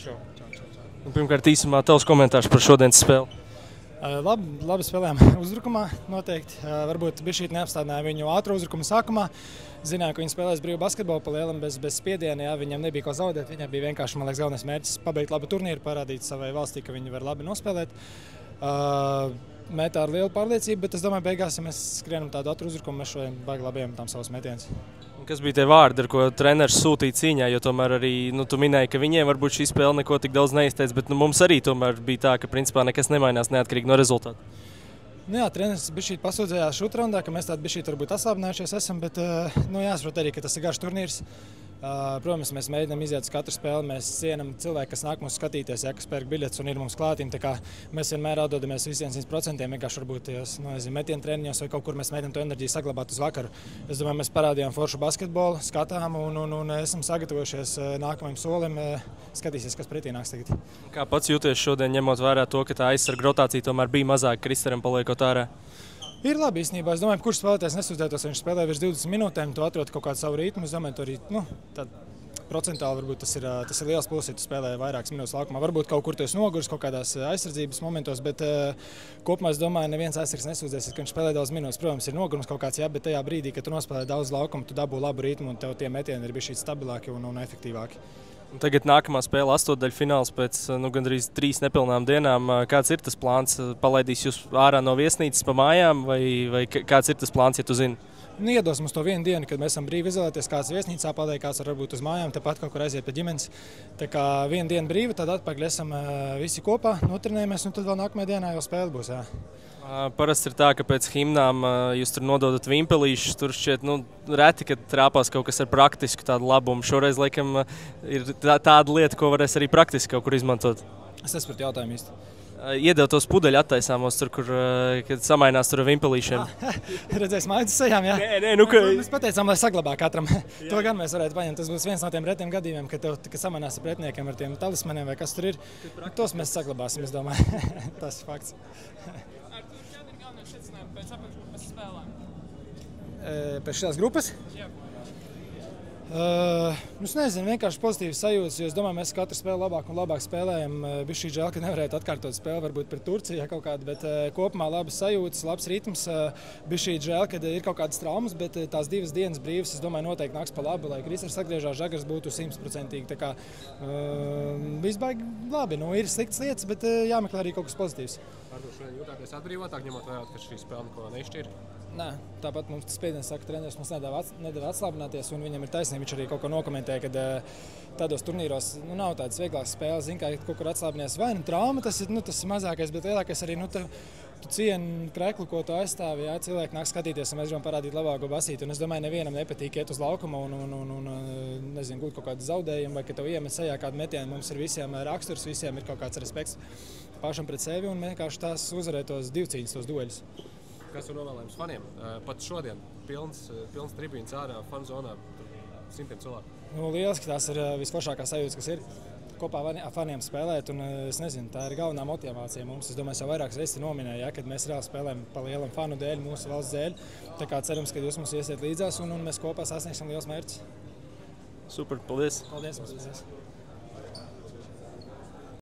Čau. Pirmkārt, īsumā tavs komentārs par šodienas spēli. Labi spēlējām uzbrukumā noteikti. Varbūt bišķīt neapstādināja viņu ātru uzbrukumu sākumā. Zināju, ka viņi spēlēs brīvu basketbolu pa lielam bez spiediena. Jā, viņam nebija ko zaudēt. Viņam bija vienkārši, man liekas, galvenais mērķis pabeigt labu turnīru, parādīt savai valstī, ka viņi var labi nospēlēt. Metā ar lielu pārliecību, bet es domāju, beigās, ja mēs skrienam tādu ātru uzbrukumu, mēs šodien baigi labi iemetām savus metienus. Kas bija tie vārdi, ar ko treneris sūtīja cīņā, jo tomēr arī, tu minēji, ka viņiem varbūt šī spēle neko tik daudz neizteica, bet mums arī tomēr bija tā, ka principā nekas nemainās neatkarīgi no rezultāta. Jā, treneris bišķīt pasūdzējās šutraundā, ka mēs tādi bišķīt varbūt aslābinājušies esam, bet jāsaprot arī, ka tas ir garš turnīrs. Protams, mēs mēģinām iziet uz katru spēli, mēs cienam cilvēku, kas nāk mums skatīties, kas pērk biļetes un ir mums klātīm. Tā kā mēs vienmēr atdodamies visiem 100%, vienkārši varbūt metienu treniņos vai kaut kur mēs mēģinām to enerģiju saglabāt uz vakaru. Es domāju, mēs parādījām foršu basketbolu, skatām un esam sagatavojušies nākamajam solim, skatīsies, kas pretī nāks tagad. Kā pats jūties šodien, ņemot vērā to, ka tā aizsarga rotācija tomēr bija mazāka, Kristaram paliekot ārā? Ir labi īstenībā. Es domāju, kurš spēlētājs nesūdzētos, viņš spēlē virs 20 minūtēm, tu atrod kaut kādu savu ritmu. Es domāju, tu arī procentāli varbūt tas ir liels plus, ja tu spēlē vairākas minūtes laukumā. Varbūt kaut kur tu esi noguris kaut kādās aizsardzības momentos, bet kopumā es domāju, neviens aizsargs nesūdzēsies, ka viņš spēlē daudz minūtes. Protams, ir nogurums kaut kāds, jā, bet tajā brīdī, kad tu nospēlē daudz laukumu, tu dabū labu ritmu un tev tie metieni ir bišķīt stabilāki un efektīvāki. Tagad nākamā spēle, astotdaļfināls pēc gandrīz 3 nepilnām dienām. Kāds ir tas plāns? Palaidīs jūs ārā no viesnīcas pa mājām vai kāds ir tas plāns, ja tu zini? Iedos mums to vienu dienu, kad mēs esam brīvi izvēlēties, kāds viesnīcā paliek, kāds varbūt uz mājām, tepat kaut kur aiziet pie ģimenes. Tā kā vienu dienu brīva, tad atpakaļ esam visi kopā, notrenējamies un tad vēl nākamajā dienā jau spēle būs. Jā. Parasti ir tā, ka pēc himnām jūs tur nododat vimpelīšus, tur šķiet reti, kad trāpās kaut kas ar praktisku tādu labumu. Šoreiz, laikam, ir tāda lieta, ko varēs arī praktiski kaut kur izmantot. Es saprotu jautājumu īsti. Iedeva tos pudeļu attaisāmos, tur, kad samainās tur ar vimpelīšiem. Redzēs maitas sejām, jā? Nē, Mēs pateicām, lai saglabā katram. To gan mēs varētu paņemt. Tas būs viens no tiem retiem gadījumiem, kad samainās ar pretiniekiem ar tiem talismaniem vai kas tur ir. Tos mēs saglabāsim, es domāju. Tas ir fakts. Pēc šīs grupas? Jā. Es nezinu, vienkārši pozitīvas sajūtas, jo es domāju, mēs katru spēli labāk un labāk spēlējam. Bišķī žēl, ka nevarētu atkārtot spēli varbūt pret Turciju kaut kādu, bet kopumā labas sajūtas, labs ritms. Bišķī žēl, ka ir kaut kādas traumas, bet tās 2 dienas brīvas, es domāju, noteikti nāks pa labu, lai Kristers atgriežās, Žagars būtu 100%. Tā kā viss baigi labi, ir sliktas lietas, bet jāmeklē arī kaut kas pozitīvs. Varbūt šodien jūtāties atbrīvotāk, ņemot vērā, ka šī spēle neko neizšķīra? Nē, tāpat mums tas spiediens saka, treneris mums nedēļ atslābināties, un viņam ir taisnība. Viņš arī kaut ko nokomentēja, ka tādos turnīros nav tādas vieglākas spēles, kā kaut kur atslābināties. Vai trauma, tas ir mazākais, bet lielākais arī tu cieni kreklu, ko tu aizstāvi. Jā, cilvēki nāk skatīties, un mēs gribam parādīt labāko basīti. Un es domāju, nevienam nepatīk iet uz laukumu un gūt kaut kādu zaudējumu, vai ka tev iemet sejā kādu metienu. Mums ir visiem raksturs, visiem ir kaut kāds respekts pašam pret sevi un vienkārši tās uzvarēt tos divcīņas, tos dueļus. Kas ir novēlējums faniem? Pat šodien pilns tribīns ārā, fanu zonā, simtiem cilvēku. Lieliski, tās ir visforšākās sajūtas, kas ir kopā ar faniem spēlēt, un es nezinu, tā ir galvenā motivācija mums. Es domāju, jau vairākas reizes nominēju, kad mēs reāli spēlējam pa lielam fanu dēļ, mūsu valsts dēļ. Tā kā cerams, ka jūs mums iesiet līdzās un mēs kopā sasniegsim liels mērķis. Super, paldies! Paldies!